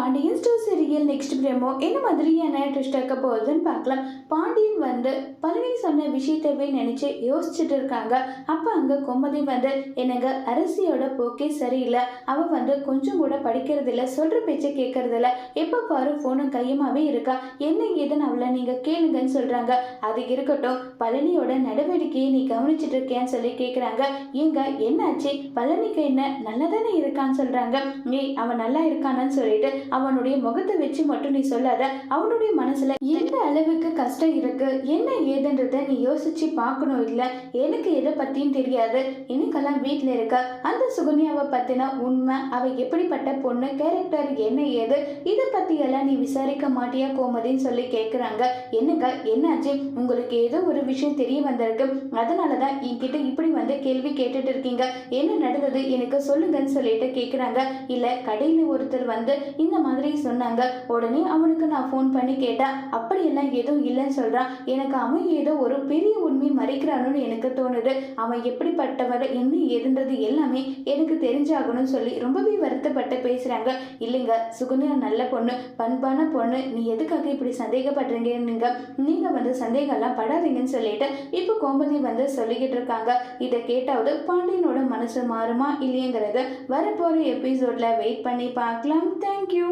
Pandian store serial next promo என்ன மாதிரியான twist இருக்க போகுதுன்னு பார்க்கலாம். பாண்டியன் வந்து பழனி சொன்ன விஷயத்தவே நினைச்சு யோசிச்சுட்டு இருக்காங்க. அப்ப அங்க கோமதி வந்து என்னங்க அரசியோட போக்கே சரியில்லை, அவ வந்து கொஞ்சம் கூட படிக்கிறது இல்லை, சொல்ற பேச்சை கேட்கறது இல்லை, எப்ப பாரு போனும் கையுமாவே இருக்கா, என்ன ஏதுன்னு அவளை நீங்க கேளுங்கன்னு சொல்றாங்க. அது இருக்கட்டும், பழனியோட நடவடிக்கையை நீ கவனிச்சுட்டு இருக்கேன்னு சொல்லி கேட்குறாங்க. ஏங்க என்னாச்சு, பழனிக்கு என்ன நல்லா தானே இருக்கான்னு சொல்றாங்க. நீ அவன் நல்லா இருக்கானு சொல்லிட்டு அவனுடைய முகத்தை வச்சு மட்டும் நீ சொல்லாத, அவனுடைய மனசுல எந்த அளவுக்கு கஷ்டம் இருக்கு என்ன ஏதுன்றத நீ யோசிச்சு பார்க்கணும். இல்ல எனக்கு எதை பத்தியும் தெரியாது, எனக்கெல்லாம் வீட்டுல இருக்க அந்த சுகன்யாவை பத்தின உண்மை, அவ எப்படிப்பட்ட பொண்ணு, கேரக்டர் என்ன ஏது, இதை பத்தி எல்லாம் நீ விசாரிக்க மாட்டியா கோமதின்னு சொல்லி கேட்குறாங்க. என்னங்க என்னாச்சு, உங்களுக்கு ஏதோ ஒரு விஷயம் தெரிய வந்திருக்கு, அதனாலதான் என்கிட்ட இப்படி வந்து கேள்வி கேட்டுட்டு இருக்கீங்க, என்ன நடந்தது எனக்கு சொல்லுங்கன்னு சொல்லிட்டு கேட்குறாங்க. இல்ல கடையில ஒருத்தர் வந்து இந்த மாதிரி சொன்னாங்க, உடனே அவனுக்கு நான் ஃபோன் பண்ணி கேட்டேன், அப்படியெல்லாம் எதுவும் இல்லைன்னு சொல்றான், எனக்கு அவன் ஏதோ ஒரு பெரிய உண்மை மறைக்கிறான்னு எனக்கு தோணுது, அவன் எப்படிப்பட்டவர் என்ன ஏதுன்றது எல்லாமே எனக்கு தெரிஞ்சாகணும்னு சொல்லி ரொம்பவே வருத்தப்பட்டு பேசுறாங்க. இல்லைங்க சுகன்யா நல்ல பொண்ணு, பண்பான பொண்ணு, நீ எதுக்காக இப்படி சந்தேகப்படுறீங்க, நீங்க வந்து சந்தேகம்லாம் படாதீங்கன்னு சொல்லிட்டு இப்போ கோமதி வந்து சொல்லிக்கிட்டு இருக்காங்க. இதை கேட்டாவது பாண்டியனோட மனசு மாறுமா இல்லையங்கிறத வரப்போற எபிசோட்ல வெயிட் பண்ணி பார்க்கலாம். தேங்க்யூ.